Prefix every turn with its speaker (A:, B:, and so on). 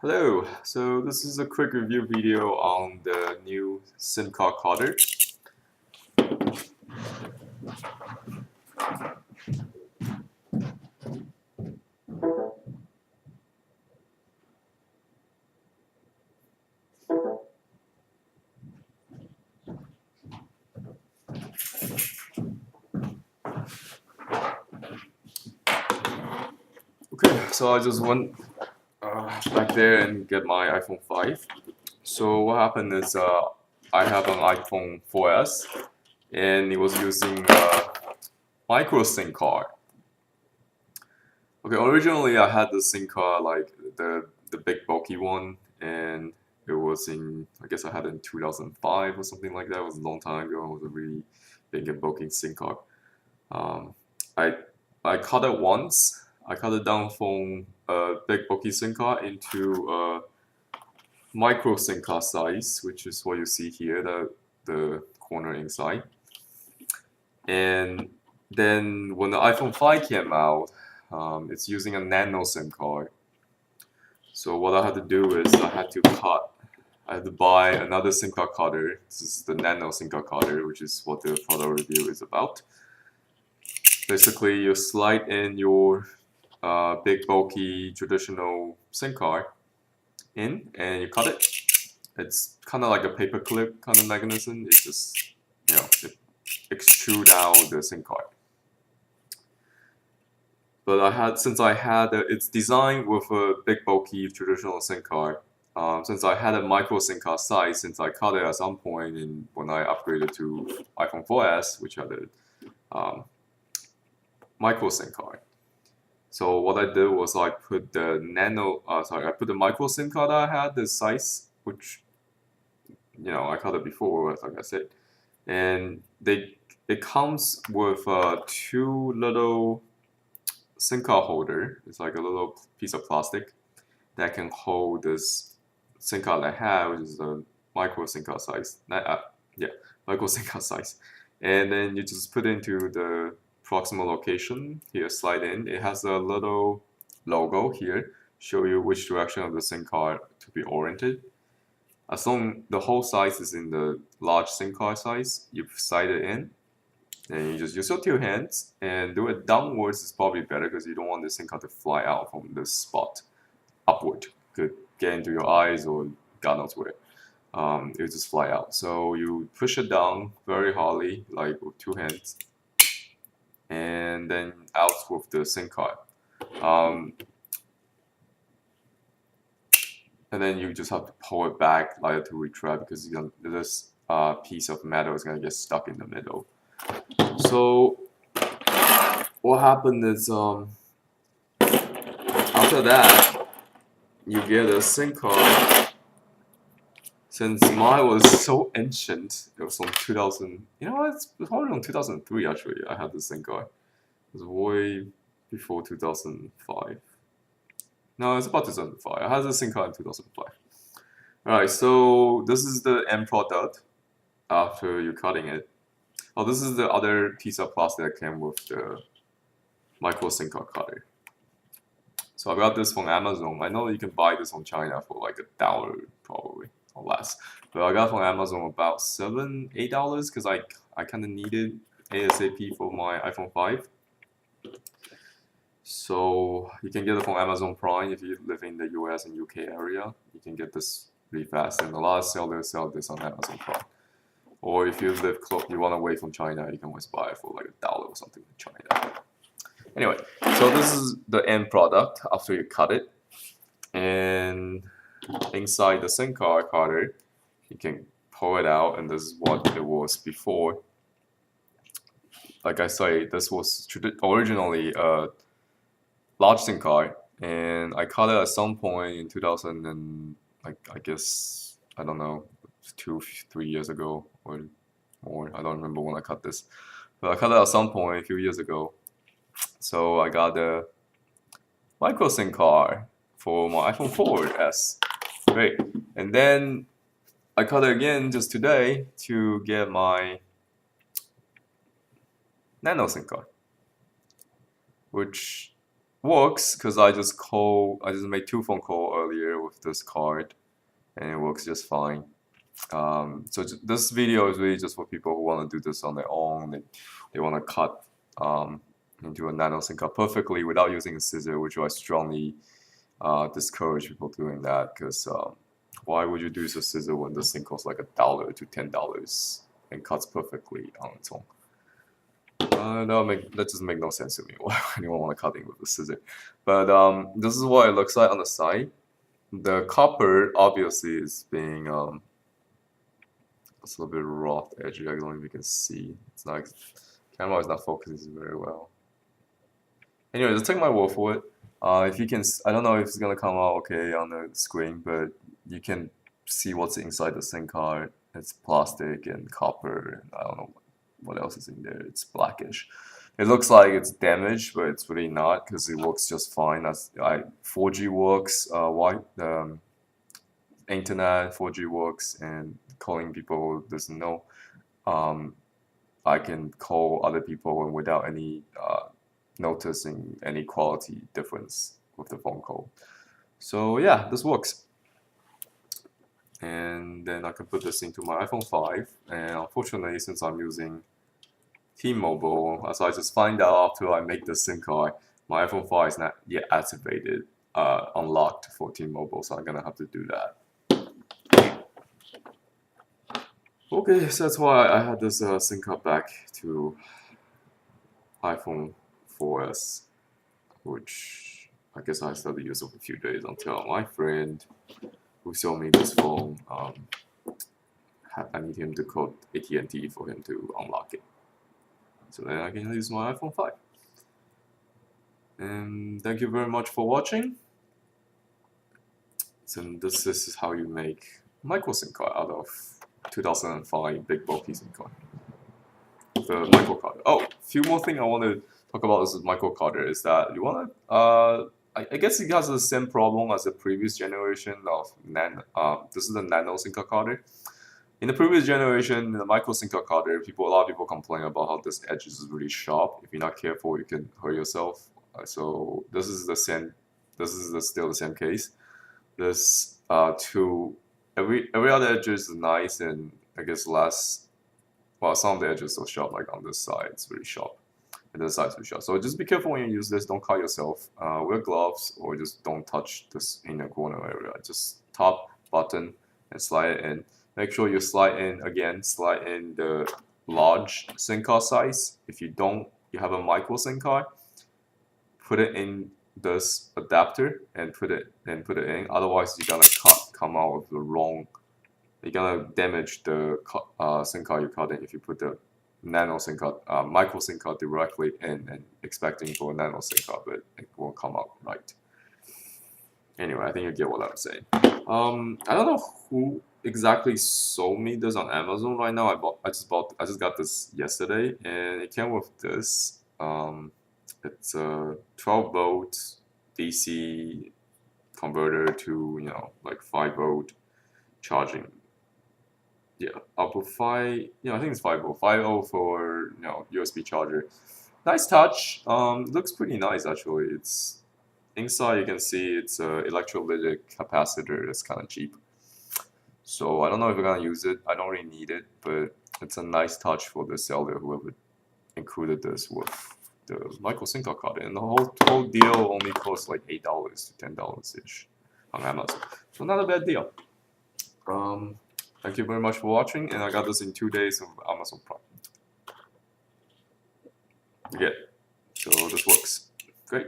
A: Hello, so this is a quick review video on the new SIM card cutter. Okay, so I just went back there and get my iPhone 5. So what happened is I have an iPhone 4S and it was using micro SIM card. Okay, originally I had the SIM card like the big bulky one, and it was in, I guess I had it in 2005 or something like that. It was a long time ago. It was a really big and bulky SIM card. Um, I I cut it once. I cut it down from a big bulky SIM card into a micro SIM card size, which is what you see here, the corner inside. And then when the iPhone 5 came out, it's using a Nano Sim card. So what I had to do is I had to buy another SIM card cutter. This is the Nano SIM card cutter, which is what the product review is about. Basically, you slide in your big bulky traditional SIM card in and you cut it. It's kind of like a paper clip kind of mechanism. It just, it extrude out the SIM card. But it's designed with a big bulky traditional SIM card. Since I had a micro SIM card size, since I cut it at some point when I upgraded to iPhone 4S, which had a micro SIM card. So what I did was I put I put the micro SIM card I had, the size, which, I cut it before, like I said. And it comes with two little SIM card holder. It's like a little piece of plastic that can hold this SIM card I have, which is a micro SIM card size. Micro SIM card size. And then you just put it into the proximal location here, slide in. It has a little logo here, show you which direction of the SIM card to be oriented. As long the whole size is in the large SIM card size, you slide it in, and you just use your two hands and do it downwards. Is probably better because you don't want the SIM card to fly out from this spot upward. Could get into your eyes or God knows where. It would just fly out. So you push it down very hardly, like with two hands, and then out with the SIM card. And then you just have to pull it back like to retract because this piece of metal is gonna get stuck in the middle. So what happened is after that you get a SIM card. Since mine was so ancient, it was from 2000. It's probably from 2003 actually. I had this SIM card. It was way before 2005. No, it's about 2005. I had this SIM card in 2005. Alright, so this is the end product after you're cutting it. Oh, this is the other piece of plastic that came with the micro SIM card cutter. So I got this from Amazon. I know you can buy this from China for like $1 probably or less. But I got from Amazon about $7-8 because I kind of needed ASAP for my iPhone 5. So you can get it from Amazon Prime if you live in the US and UK area. You can get this really fast, and a lot of sellers sell this on Amazon Prime. Or if you live close, you want to away from China, you can always buy it for like $1 or something in China. Anyway, so this is the end product after you cut it, and inside the SIM card cutter, you can pull it out, and this is what it was before. Like I say, this was originally a large SIM card, and I cut it at some point in 2000 and I guess I don't know, 2-3 years ago or more. I don't remember when I cut this, but I cut it at some point a few years ago. So I got the micro SIM card for my iPhone 4S. Great. And then I cut it again just today to get my Nano SIM card, which works because I just made 2 phone calls earlier with this card, and it works just fine. So this video is really just for people who want to do this on their own. They want to cut into a Nano Sim Card perfectly without using a scissor, which I strongly discourage people doing that, because why would you use a scissor when this thing costs like $1 to $10 and cuts perfectly on its own? That just make no sense to me. Why would anyone want to cut it with a scissor? But this is what it looks like on the side. The copper obviously is being it's a little bit rough edge. I don't know if you can see. It's not, camera is not focusing very well. Anyway, just take my word for it. If you can, I don't know if it's gonna come out okay on the screen, but you can see what's inside the SIM card. It's plastic and copper, and I don't know what else is in there. It's blackish. It looks like it's damaged, but it's really not, because it works just fine. 4G works, internet 4G works, and calling people doesn't know. I can call other people and without any noticing any quality difference with the phone call. So yeah, this works. And then I can put this into my iPhone 5, and unfortunately, since I'm using T-Mobile, as I just find out after I make the SIM card, my iPhone 5 is not yet activated, unlocked for T-Mobile, so I'm gonna have to do that. Okay, so that's why I had this SIM card back to iPhone 4S, which I guess I still use it for a few days until my friend who sold me this phone, I need him to call AT&T for him to unlock it. So then I can use my iPhone 5. And thank you very much for watching. So this is how you make micro SIM card out of 2005 big bulky SIM card. The micro card. Oh, a few more things I want to talk about this micro card is that you want to I guess it has the same problem as the previous generation of this is the Nano Sim Card. In the previous generation, the micro SIM card, a lot of people complain about how this edge is really sharp. If you're not careful, you can hurt yourself. So this is the same. This is still the same case. This every other edge is nice and I guess less. Well, some of the edges are sharp, like on this side, it's really sharp. And this side's really sharp. So just be careful when you use this. Don't cut yourself. Wear gloves or just don't touch this inner corner area. Just top button and slide it in. Make sure you slide in the large SIM card size. If you have a micro SIM card, put it in this adapter and put it in. Otherwise, you're gonna come out with the wrong. You're gonna damage the SIM card you cut in if you put the nano SIM card, micro SIM card directly in and expecting for a nano SIM card, but it won't come out right. Anyway, I think you get what I'm saying. I don't know who exactly sold me this on Amazon right now. I just got this yesterday, and it came with this. It's a 12-volt DC converter to like 5-volt charging. Yeah, output 5. I think it's 5-volt. 5-volt for USB charger. Nice touch. Looks pretty nice actually. It's inside you can see it's a electrolytic capacitor that's kind of cheap. So I don't know if we're gonna use it. I don't really need it, but it's a nice touch for the seller whoever included this with the micro SIM card, and the whole deal only costs like $8 to $10 ish on Amazon. So not a bad deal. Thank you very much for watching, and I got this in 2 days of Amazon Prime. Yeah, so this works. Great.